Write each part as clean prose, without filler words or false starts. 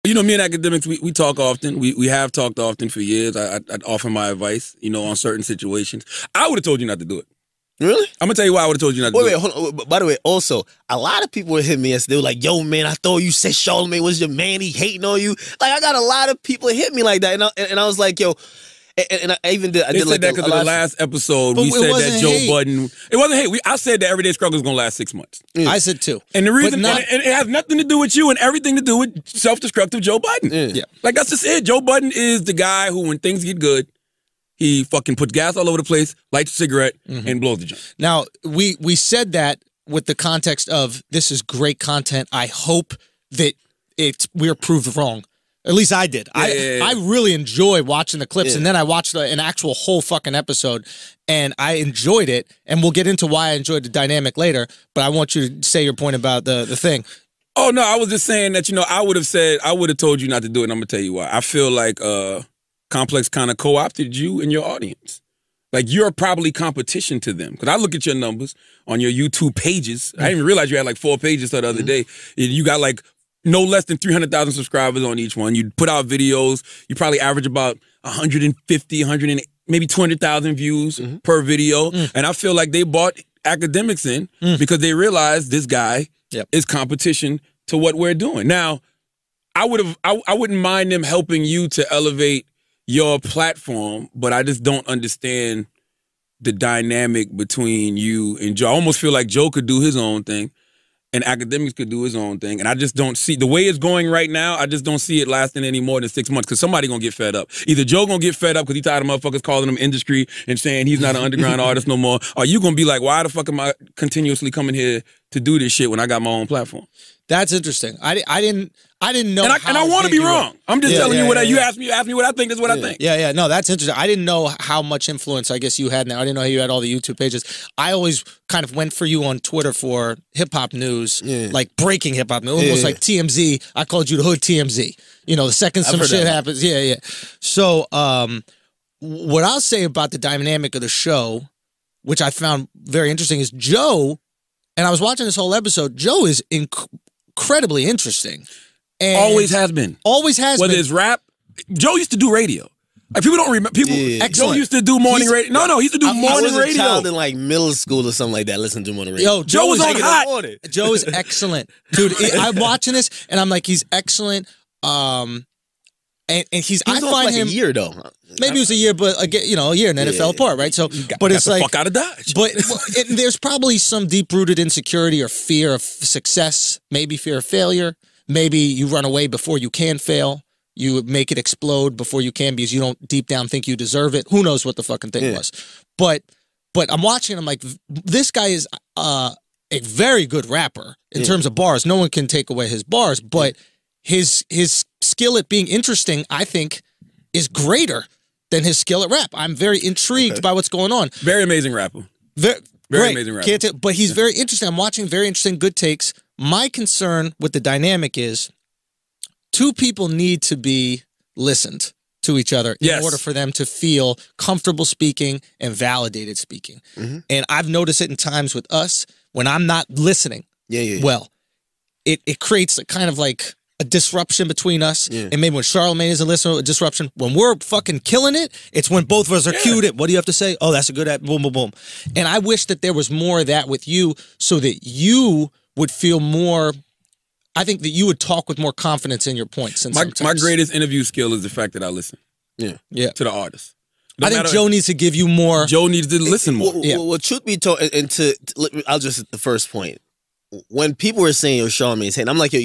You know, me and Akademiks, we talk often. We have talked often for years. I'd offer my advice, you know, on certain situations. I would have told you not to do it. Really? I'm going to tell you why I would have told you not to do it. Wait, hold on. By the way, also, a lot of people would hit me and they were like, yo, man, I thought you said Charlamagne was your man. He hating on you. Like, I got a lot of people hit me like that. And I was like, yo, and I even did. They said that because of the last episode. We said that Joe Budden. It wasn't hate. I said that Everyday Struggle is going to last 6 months. I said 2. And the reason, and it has nothing to do with you and everything to do with self-destructive Joe Budden. Yeah. Like, that's just it. Joe Budden is the guy who, when things get good, he fucking puts gas all over the place, lights a cigarette, and blows the joint. Now, we said that with the context of this is great content. I hope that we're proved wrong. At least I did. I really enjoy watching the clips, and then I watched an actual whole fucking episode, and I enjoyed it, and we'll get into why I enjoyed the dynamic later, but I want you to say your point about the thing. Oh, no, I was just saying that, you know, I would have told you not to do it, and I'm going to tell you why. I feel like Complex kind of co-opted you and your audience. Like, you're probably competition to them. Because I look at your numbers on your YouTube pages. I didn't even realize you had like 4 pages the other day. You got like no less than 300,000 subscribers on each one. You put out videos. You probably average about 150, 100, maybe 200,000 views per video. And I feel like they bought Akademiks in because they realized this guy is competition to what we're doing. Now, I wouldn't mind them helping you to elevate your platform, but I just don't understand the dynamic between you and Joe. I almost feel like Joe could do his own thing and Akademiks could do his own thing. And I just don't see, the way it's going right now, I just don't see it lasting any more than 6 months because somebody going to get fed up. Either Joe going to get fed up because he tired of motherfuckers calling him industry and saying he's not an underground artist no more, or you going to be like, why the fuck am I continuously coming here to do this shit when I got my own platform? That's interesting. I didn't know. And I want to be wrong. I'm just telling you what you asked me what I think is what I think. Yeah. No, that's interesting. I didn't know how much influence I guess you had now. I didn't know how you had all the YouTube pages. I always kind of went for you on Twitter for hip hop news, like breaking hip hop news, almost like TMZ. I called you the hood TMZ. You know, the second some shit happens. Yeah. So, what I'll say about the dynamic of the show, which I found very interesting, is Joe. And I was watching this whole episode. Joe is incredibly interesting. And always has been. Always has been. Whether it's rap. Joe used to do radio. Like, people don't remember. Joe used to do morning radio. No, he used to do morning radio. I was a child in like middle school or something like that, listening to morning radio. Yo, Joe was on hot. Joe is excellent. Dude, I'm watching this, and I'm like, he's excellent. And he's, I find like him a year though. Maybe it was a year, but again, you know, a year, and then it fell apart, right? So, but it's like, fuck out of Dodge. But there's probably some deep-rooted insecurity or fear of success, maybe fear of failure. Maybe you run away before you can fail. You make it explode before you can because you don't deep down think you deserve it. Who knows what the fucking thing was? But I'm watching. I'm like, this guy is a very good rapper in terms of bars. No one can take away his bars, but his skill at being interesting, I think, is greater than his skill at rap. I'm very intrigued by what's going on. Very amazing rapper. Very amazing rapper. But he's very interesting. I'm watching very interesting, good takes. My concern with the dynamic is two people need to be listened to each other in order for them to feel comfortable speaking and validated speaking. And I've noticed it in times with us when I'm not listening well. It creates a kind of like a disruption between us, and maybe when Charlamagne isn't listening, a disruption. When we're fucking killing it, it's when both of us are cued at, what do you have to say? Oh, that's a good at, boom, boom, boom. And I wish that there was more of that with you so that you would feel more, I think that you would talk with more confidence in your points. My greatest interview skill is the fact that I listen to the artist. I think Joe needs to give you more. Joe needs to listen more. Well, truth be told, and I'll just hit the first point. When people were saying, yo, Charlamagne's hating, I'm like, yo,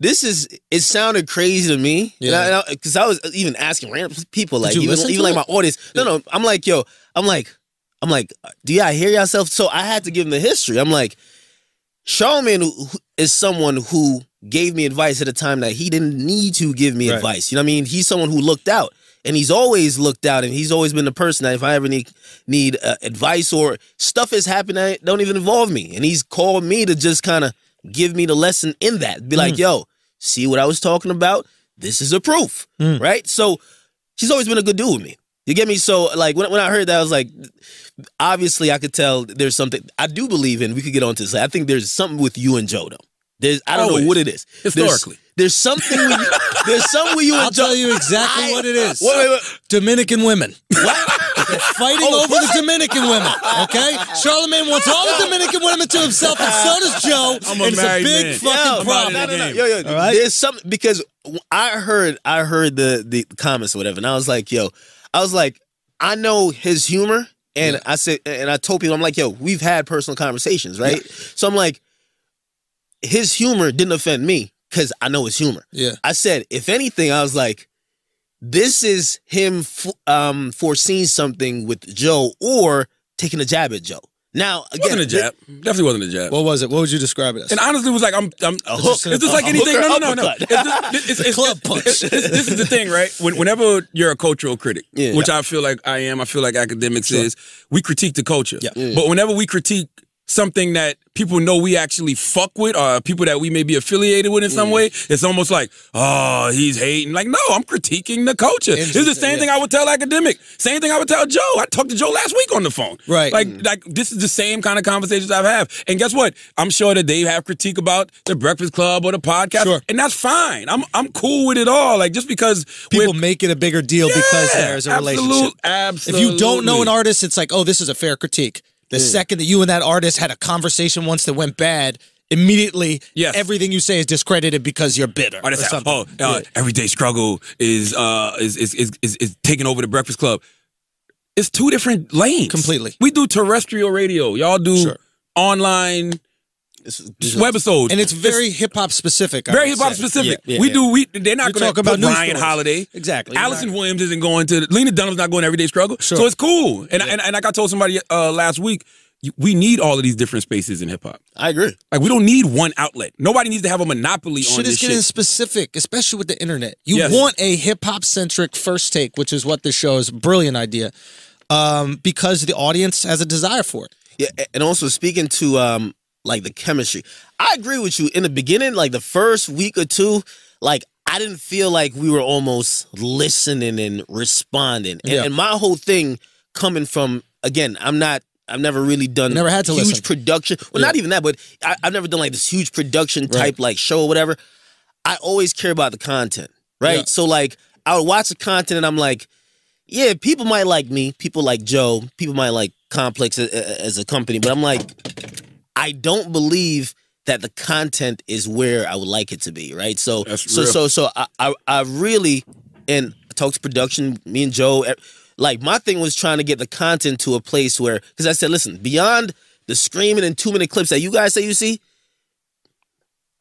it sounded crazy to me. Because I was even asking random people, like, even like my audience. No, I'm like, yo, I'm like, do y'all hear yourself? So I had to give him the history. I'm like, Charlamagne is someone who gave me advice at a time that he didn't need to give me advice. You know what I mean? He's someone who looked out. And he's always looked out, and he's always been the person that if I ever need advice or stuff has happened that don't even involve me. And he's called me to just kind of give me the lesson in that. Be like, yo, see what I was talking about? This is a proof, right? So he's always been a good dude with me. You get me? So like when I heard that, I was like, obviously I could tell there's something I do believe in. We could get on to this. I think there's something with you and Joe, though. I don't know what it is. Historically. There's something when you, I'll tell you exactly what it is. Wait. Dominican women. What? They're fighting over the Dominican women, okay? Charlamagne wants all the Dominican women to himself, and so does Joe. I'm a and it's a married big man. fucking problem. No. All right? There's something, because I heard the comments or whatever, and I was like, I know his humor, and I said, and I told people, I'm like, we've had personal conversations, right? Yeah. So I'm like, his humor didn't offend me because I know his humor. Yeah. I said, if anything, I was like, this is him foreseeing something with Joe or taking a jab at Joe. Now, again, wasn't a jab. Definitely wasn't a jab. What was it? What would you describe it as? And honestly, it was like I'm a hook. It's just like anything. No. It's club punch. This is the thing, right? Whenever you're a cultural critic, which I feel like I am, I feel like Akademiks is, we critique the culture. Yeah. But whenever we critique something that people know we actually fuck with, or people that we may be affiliated with in some way, it's almost like, oh, he's hating. Like, no, I'm critiquing the culture. It's the same thing I would tell Akademiks. Same thing I would tell Joe. I talked to Joe last week on the phone. Right. Like this is the same kind of conversations I've had. And guess what? I'm sure that they have critique about the Breakfast Club or the podcast. Sure. And that's fine. I'm cool with it all. Like, just because people make it a bigger deal because there's a relationship. Absolutely. If you don't know an artist, it's like, oh, this is a fair critique. The second that you and that artist had a conversation once that went bad, immediately everything you say is discredited because you're bitter. Or something. Everyday struggle is taking over the Breakfast Club. It's two different lanes. Completely. We do terrestrial radio. Y'all do online webisodes. And it's very hip-hop specific. Very hip-hop specific. They're not going to talk about Ryan Holiday. Exactly. Allison Williams isn't going to, Lena Dunham's not going to Everyday Struggle. Sure. So it's cool. And like I told somebody last week, we need all of these different spaces in hip-hop. I agree. Like, we don't need one outlet. Nobody needs to have a monopoly on this shit. Shit is getting specific, especially with the internet. You want a hip-hop-centric first take, which is what this show is. Brilliant idea. Because the audience has a desire for it. Yeah, and also speaking to like the chemistry, I agree with you. In the beginning, like the first week or two, like I didn't feel like we were almost listening and responding. And my whole thing coming from, again, I've never really done huge production. Well, not even that, but I've never done like this huge production type like show or whatever. I always care about the content, right? Yeah. So like I would watch the content and I'm like, yeah, people might like me, people like Joe, people might like Complex as a company, but I'm like, I don't believe that the content is where I would like it to be, right? So I really, and I talked to production, me and Joe, like my thing was trying to get the content to a place where, because I said, listen, beyond the screaming and 2-minute clips that you guys say you see,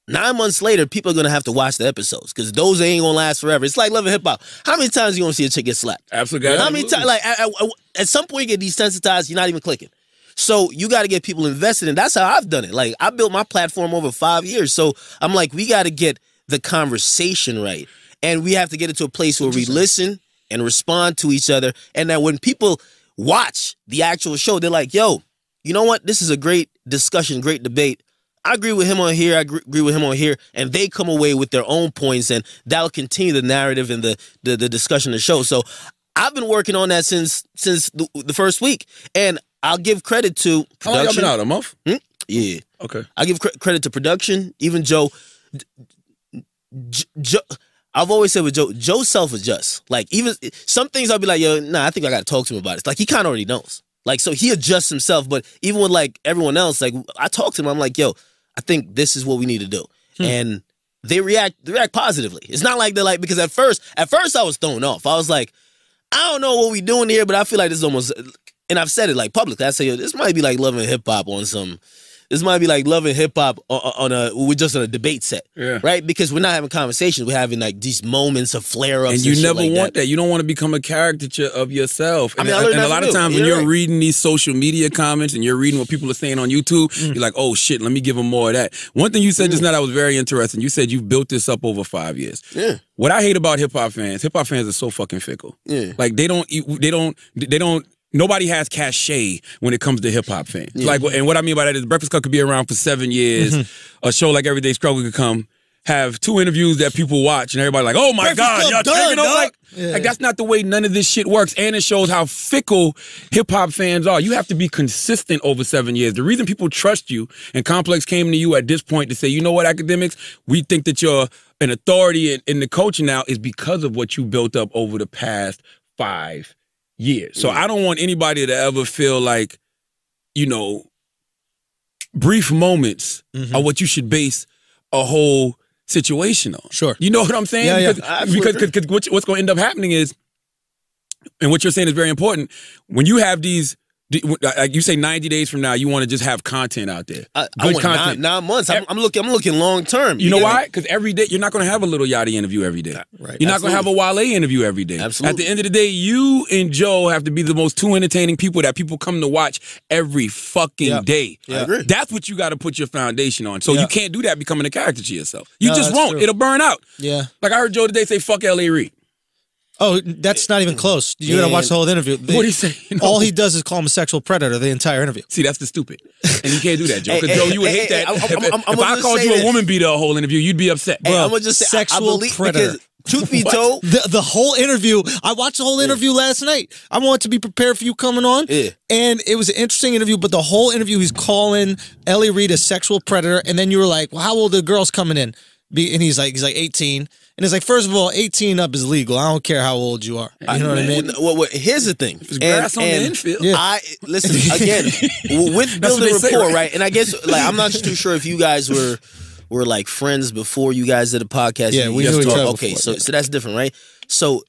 9 months later, people are going to have to watch the episodes because those ain't going to last forever. It's like Love and Hip Hop. How many times are you going to see a chick get slapped? Absolutely. How many times? Like, at some point, you get desensitized, you're not even clicking. So you got to get people invested, and that's how I've done it. Like, I built my platform over 5 years. So I'm like, we got to get the conversation right. And we have to get it to a place where we listen and respond to each other. And that when people watch the actual show, they're like, yo, you know what? This is a great discussion, great debate. I agree with him on here. I agree with him on here. And they come away with their own points, and that'll continue the narrative and the discussion of the show. So I've been working on that since the first week. And I'll give credit to production. How long y'all been out? A month? Yeah. Okay. I give credit to production. Even Joe. I've always said with Joe self-adjusts. Like, even some things I'll be like, yo, nah, I think I got to talk to him about it. It's like, he kind of already knows. Like, so he adjusts himself. But even with, like, everyone else, like, I talk to him. I'm like, yo, I think this is what we need to do. And they react positively. It's not like they're like, because at first I was thrown off. I was like, I don't know what we doing here, but I feel like this is almost, and I've said it like publicly. I say, yo, this might be like Love and Hip Hop on some, this might be like Love and Hip Hop we're just on a debate set, right? Because we're not having conversations. We're having like these moments of flare-ups. And you never want that. You don't want to become a caricature of yourself. And, and a lot of times when you're reading these social media comments and you're reading what people are saying on YouTube, you're like, oh shit, let me give them more of that. One thing you said just now that was very interesting. You said you've built this up over 5 years. Yeah. What I hate about hip hop fans are so fucking fickle. Yeah. Like they don't. Nobody has cachet when it comes to hip-hop fans. Yeah. Like, and what I mean by that is Breakfast Club could be around for 7 years. A show like Everyday Struggle could come, have 2 interviews that people watch and everybody like, oh my God, y'all taking over. Like that's not the way none of this shit works. And it shows how fickle hip hop fans are. You have to be consistent over 7 years. The reason people trust you, and Complex came to you at this point to say, you know what, Akademiks, we think that you're an authority in the coaching now, is because of what you built up over the past 5 years. So I don't want anybody to ever feel like, you know, brief moments are what you should base a whole situation on. Sure. You know what I'm saying? Yeah, because what's going to end up happening is, and what you're saying is very important, when you have these, like you say 90 days from now, you want to just have content out there. Good content. 9 months. I'm looking long term. You know why? Because every day, you're not going to have a Lil Yachty interview every day. Right. You're not going to have a Wale interview every day. Absolutely. At the end of the day, you and Joe have to be the most 2 entertaining people that people come to watch every fucking day. I agree. That's what you got to put your foundation on. So you can't do that becoming a character to yourself. You No, just that's won't. true. It'll burn out. Yeah. Like I heard Joe today say, fuck L.A. Reid. Oh, that's not even close. You gotta watch the whole interview. What do you say? All he does is call him a sexual predator the entire interview. See, that's the stupid. And you can't do that, Joe. Because Joe, you would hate that. If I'm I called you a woman beater a whole interview, you'd be upset. Hey, I'm gonna just say, sexual I believe, predator. because truth be told, The whole interview, I watched the whole interview last night. I wanted to be prepared for you coming on. Yeah. And it was an interesting interview, but the whole interview, he's calling Ellie Reid a sexual predator. And then you were like, well, how old are the girls coming in? And he's like 18. And it's like, first of all, 18 up is legal. I don't care how old you are. You know what I mean? Well, here's the thing. There's grass on the infield. Yeah. I listen again with building rapport, right? And I guess like I'm not too sure if you guys were like friends before you guys did a podcast. Yeah, we knew each other before, so that's different, right? So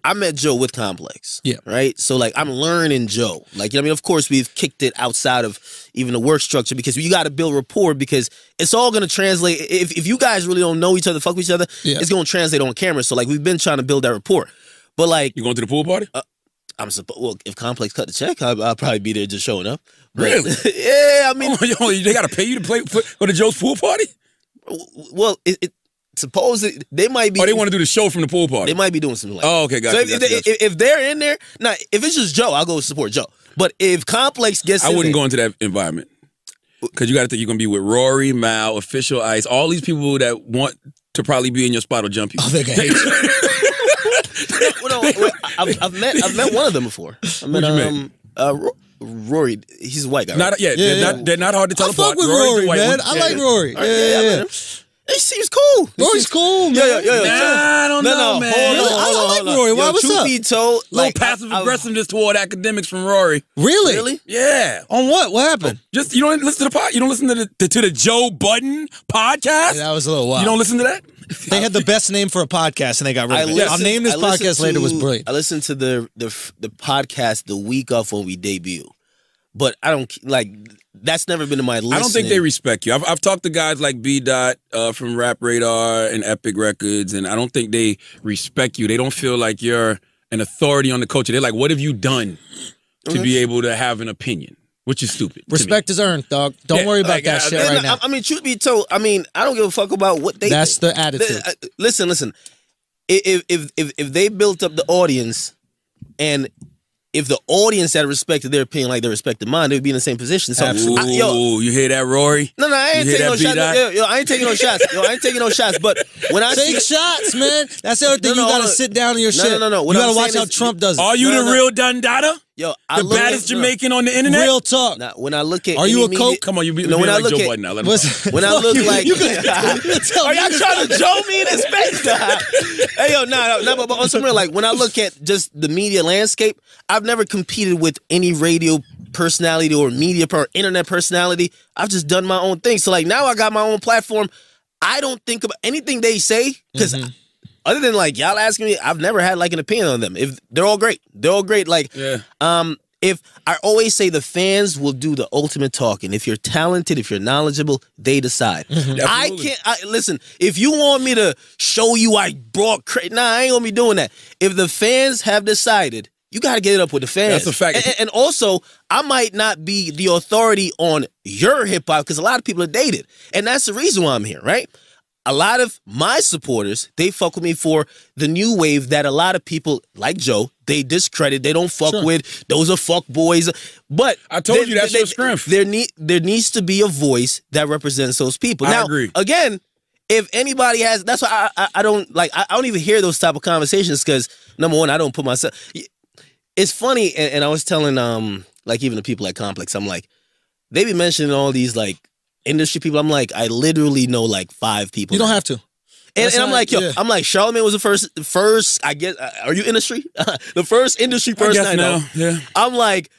I met Joe with Complex. Yeah. Right? So like I'm learning Joe. Like, you know what I mean? Of course we've kicked it outside of even the work structure because you got to build rapport because it's all going to translate. If you guys really don't know each other, fuck with each other, it's going to translate on camera. So like we've been trying to build that rapport. But like, You going to the pool party? well, if Complex cut the check, I'll probably be there just showing up. Really? Yeah, I mean, They got to pay you to play for the Joe's pool party? well, suppose they might be. Or they want to do the show from the pool party? They might be doing something like that. Oh, okay, gotcha. So if they're in there, now if it's just Joe, I'll go support Joe. But if Complex gets, I wouldn't go into that environment because you got to think you're gonna be with Rory, Mal, Official Ice, all these people that want to probably be in your spot will jump you. Oh, they're gonna hate you. I've met one of them before. I met Rory. He's a white guy. Right? They're not hard to tell I apart. fuck with Rory's Rory, the white man. one. I like Rory. Yeah. He seems cool. Rory's cool, man. I don't know, man. I like Rory. Why, what's truth up? be told, Like passive aggressiveness toward Akademiks from Rory. Really? Really? Yeah. On what? What happened? Just you don't listen to the pod. You don't listen to the Joe Budden podcast. That was a little wild. You don't listen to that. They had the best name for a podcast and they got rid of it. I'll name this podcast later. Was brilliant. I listened to the podcast the week off when we debut, but I don't like. That's never been in my list. I don't think they respect you. I've talked to guys like B. Dot from Rap Radar and Epic Records, and I don't think they respect you. They don't feel like you're an authority on the culture. They're like, what have you done to be able to have an opinion? Which is stupid. Respect is earned, dog. Don't worry about that shit right now. I mean, truth be told, I mean, I don't give a fuck about what they. That's the attitude. Listen. If they built up the audience, and if the audience had respected their opinion like they respected mine, they would be in the same position. So, you hear that, Rory? No, I ain't taking no shots. I ain't taking no shots. I ain't taking no shots. But when I take shots, man, that's the other thing. You gotta sit down on your shit. No. You gotta watch how Trump does it. Are you the real Dundada? Yo, the baddest Jamaican on the internet? Real talk. Now, when I look at, are you a coke? Come on, you be like Joe Budden now. When I look like, are y'all trying to Joe me in his face? Hey, yo, but on some real, like when I look at just the media landscape, I've never competed with any radio personality or internet personality. I've just done my own thing. So like now I got my own platform. I don't think about anything they say because. Other than like y'all asking me, I've never had like an opinion on them. If they're all great, Like, if I always say the fans will do the ultimate talking. If you're talented, if you're knowledgeable, they decide. I can't. Listen. If you want me to show you I brought I ain't gonna be doing that. If the fans have decided, you got to get it up with the fans. That's a fact. And also, I might not be the authority on your hip hop because a lot of people are dated, and that's the reason why I'm here, right? A lot of my supporters, they fuck with me for the new wave that a lot of people, like Joe, they discredit. They don't fuck with. Those are fuck boys. But I told you that's your strength. There needs to be a voice that represents those people. Now, agree. Again, if anybody has, that's why I don't like. I don't even hear those type of conversations because number one, I don't put myself. It's funny, and I was telling like even the people at Complex, I'm like, they be mentioning all these like industry people. I'm like, I literally know like 5 people. You don't have to. And I'm like, yo, I'm like, Charlamagne was the first. I guess, are you industry? The first industry person I know. Yeah. I'm like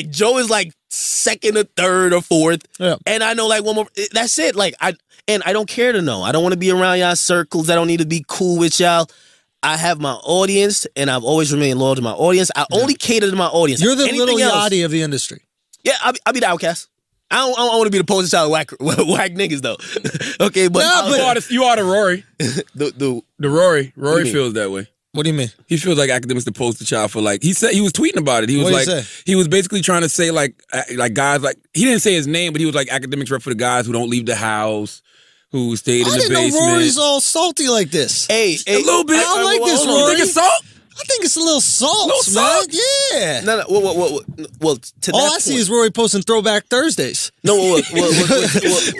Joe is like second or third or fourth, and I know like one more. That's it. Like I don't care to know. I don't want to be around y'all circles. I don't need to be cool with y'all. I have my audience, and I've always remained loyal to my audience. I only cater to my audience. You're the Little Yachty of the industry. Yeah, I'll be the outcast. I don't want to be the poster child of whack niggas though. Okay, but you are the Rory. the Rory. Rory feels that way. What do you mean? He feels like Akademiks the poster child for like he said he was tweeting about it. He was like he was basically trying to say like guys like he didn't say his name, but he was like Akademiks rep for the guys who don't leave the house, who stayed in the basement. I didn't know Rory's all salty like this. Hey, a little bit. I don't like this, Rory. You think it's salt? I think it's a little salt, man. Yeah. No. Well, to all that I point, see is Rory posting Throwback Thursdays. No,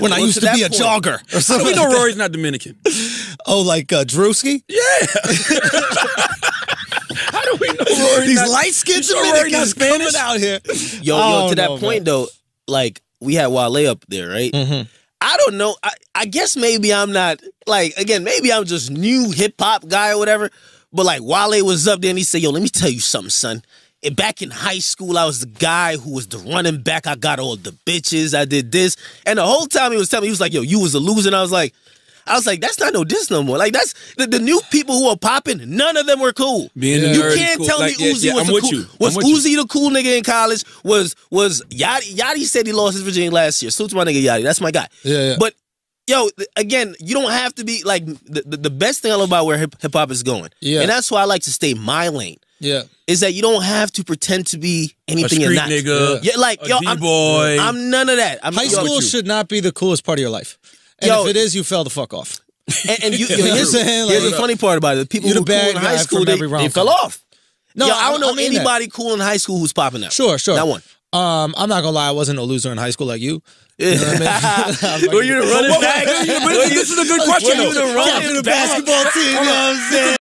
when I used to be a jogger. Or How do we know Rory's not Dominican? Oh, like Drewski? Yeah. How do we know Rory's These light-skinned Dominicans coming out here. Yo, to that point though, like we had Wale up there, right? Mm-hmm. I don't know. I guess maybe I'm not like again. Maybe I'm just new hip hop guy or whatever. But like Wale was up there and he said, yo, let me tell you something, son. And back in high school, I was the guy who was the running back. I got all the bitches. I did this. And the whole time he was telling me, he was like, yo, you was a loser. And I was like, that's not no diss no more. Like that's the new people who are popping, none of them were cool. You can't tell me Uzi was the cool. Was Uzi the cool nigga in college? Was Yachty? Yachty said he lost his virginity last year. Salute to my nigga Yachty. That's my guy. Yeah. But yo, again, you don't have to be like the best thing I love about where hip hop is going. Yeah. And that's why I like to stay my lane. Yeah. Is that you don't have to pretend to be anything you're not. Nigga, yeah, like yo, D-boy. I'm none of that. High school should not be the coolest part of your life. And if it is, you fell the fuck off. And here's the funny part about it. The people who were cool in high school, they fell off. No, I don't know anybody cool in high school who's popping out. Sure. That one. I'm not gonna lie, I wasn't a loser in high school like you. You know what I mean? Were you the running back? This is a good question. Were you the running basketball team? You know what I'm saying?